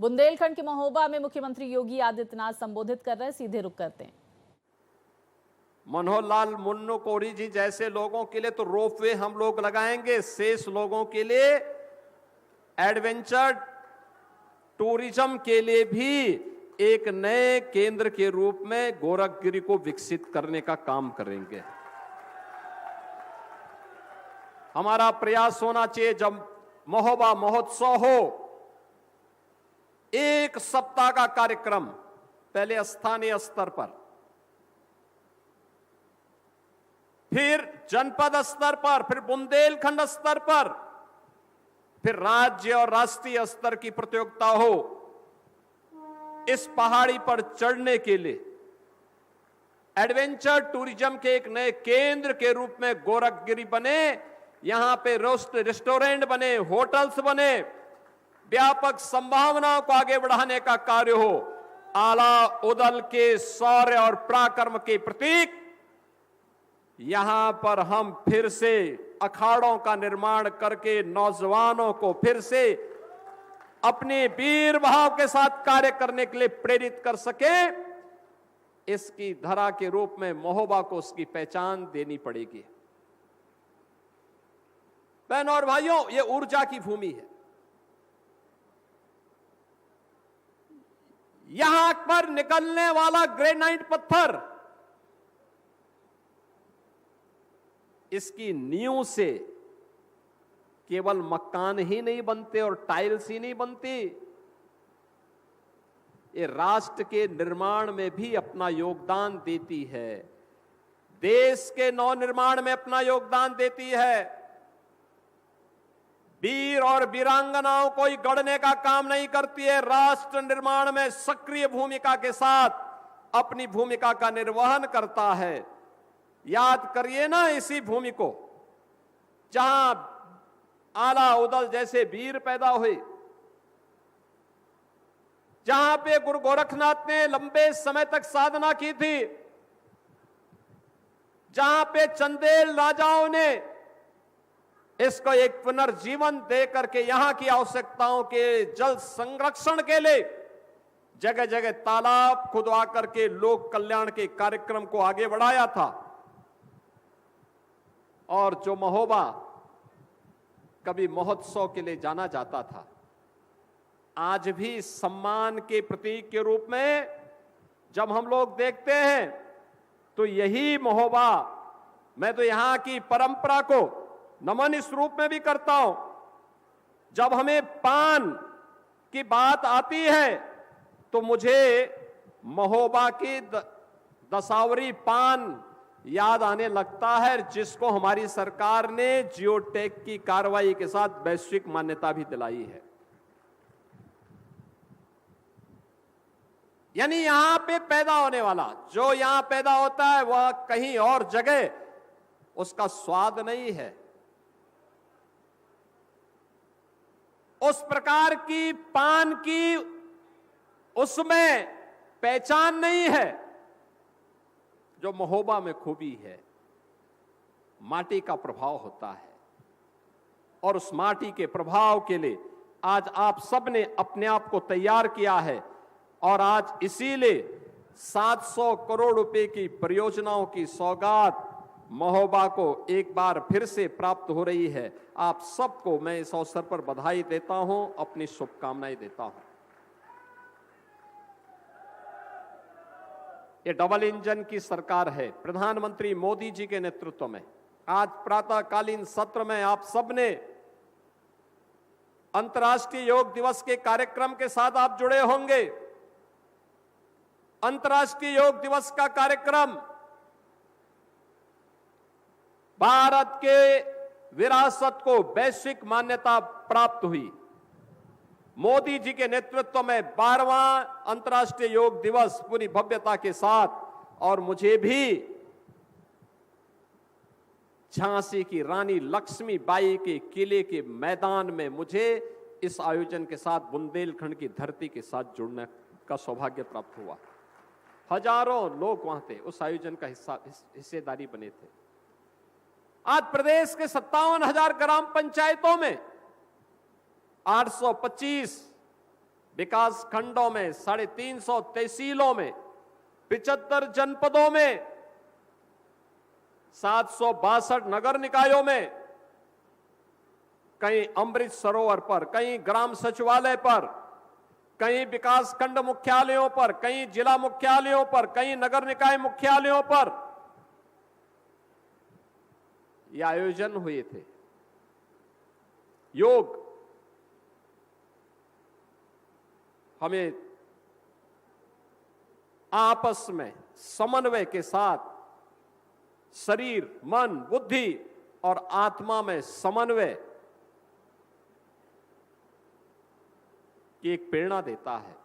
बुंदेलखंड के महोबा में मुख्यमंत्री योगी आदित्यनाथ संबोधित कर रहे हैं, सीधे रुख करते हैं। मनोहर लाल मुन्नू कोरी जी जैसे लोगों के लिए तो रोपवे हम लोग लगाएंगे, शेष लोगों के लिए एडवेंचर टूरिज्म के लिए भी एक नए केंद्र के रूप में गोरखगिरी को विकसित करने का काम करेंगे। हमारा प्रयास होना चाहिए, जब महोबा महोत्सव हो, एक सप्ताह का कार्यक्रम पहले स्थानीय स्तर पर, फिर जनपद स्तर पर, फिर बुंदेलखंड स्तर पर, फिर राज्य और राष्ट्रीय स्तर की प्रतियोगिता हो। इस पहाड़ी पर चढ़ने के लिए एडवेंचर टूरिज्म के एक नए केंद्र के रूप में गोरखगिरी बने, यहां पे रेस्टोरेंट बने, होटल्स बने, व्यापक संभावनाओं को आगे बढ़ाने का कार्य हो। आला उदल के शौर्य और पराक्रम के प्रतीक यहां पर हम फिर से अखाड़ों का निर्माण करके नौजवानों को फिर से अपने वीर भाव के साथ कार्य करने के लिए प्रेरित कर सके, इसकी धरा के रूप में महोबा को उसकी पहचान देनी पड़ेगी। बहनों और भाइयों, ये ऊर्जा की भूमि है। यहां पर निकलने वाला ग्रेनाइट पत्थर, इसकी नींव से केवल मकान ही नहीं बनते और टाइल्स ही नहीं बनती, ये राष्ट्र के निर्माण में भी अपना योगदान देती है, देश के नवनिर्माण में अपना योगदान देती है। वीर और वीरांगनाओं को ही गढ़ने का काम नहीं करती है, राष्ट्र निर्माण में सक्रिय भूमिका के साथ अपनी भूमिका का निर्वहन करता है। याद करिए ना इसी भूमि को, जहां आला उदल जैसे वीर पैदा हुए, जहां पे गुरु गोरखनाथ ने लंबे समय तक साधना की थी, जहां पे चंदेल राजाओं ने इसको एक पुनर्जीवन दे करके यहां की आवश्यकताओं के जल संरक्षण के लिए जगह जगह तालाब खुदवा करके लोक कल्याण के कार्यक्रम को आगे बढ़ाया था। और जो महोबा कभी महोत्सव के लिए जाना जाता था, आज भी सम्मान के प्रतीक के रूप में जब हम लोग देखते हैं तो यही महोबा, मैं तो यहां की परंपरा को नमन इस रूप में भी करता हूं। जब हमें पान की बात आती है तो मुझे महोबा की दसावरी पान याद आने लगता है, जिसको हमारी सरकार ने जियोटेक की कार्रवाई के साथ वैश्विक मान्यता भी दिलाई है। यानी यहां पे पैदा होने वाला, जो यहां पैदा होता है वह कहीं और जगह उसका स्वाद नहीं है, उस प्रकार की पान की उसमें पहचान नहीं है जो महोबा में खूबी है। माटी का प्रभाव होता है और उस माटी के प्रभाव के लिए आज आप सबने अपने आप को तैयार किया है, और आज इसीलिए 700 करोड़ रुपए की परियोजनाओं की सौगात महोबा को एक बार फिर से प्राप्त हो रही है। आप सबको मैं इस अवसर पर बधाई देता हूं, अपनी शुभकामनाएं देता हूं। ये डबल इंजन की सरकार है, प्रधानमंत्री मोदी जी के नेतृत्व में। आज प्रातःकालीन सत्र में आप सबने अंतर्राष्ट्रीय योग दिवस के कार्यक्रम के साथ आप जुड़े होंगे। अंतर्राष्ट्रीय योग दिवस का कार्यक्रम भारत के विरासत को वैश्विक मान्यता प्राप्त हुई। मोदी जी के नेतृत्व में 12वां अंतर्राष्ट्रीय योग दिवस पूरी भव्यता के साथ, और मुझे भी झांसी की रानी लक्ष्मीबाई के किले के मैदान में मुझे इस आयोजन के साथ बुंदेलखंड की धरती के साथ जुड़ने का सौभाग्य प्राप्त हुआ। हजारों लोग वहां थे, उस आयोजन का हिस्सेदारी बने थे। आज प्रदेश के 57,000 ग्राम पंचायतों में 825 विकास खंडों में, 350 तहसीलों में, 75 जनपदों में, 762 नगर निकायों में, कहीं अमृत सरोवर पर, कहीं ग्राम सचिवालय पर, कहीं विकास खंड मुख्यालयों पर, कहीं जिला मुख्यालयों पर, कहीं नगर निकाय मुख्यालयों पर ये आयोजन हुए थे। योग हमें आपस में समन्वय के साथ शरीर, मन, बुद्धि और आत्मा में समन्वय की एक प्रेरणा देता है।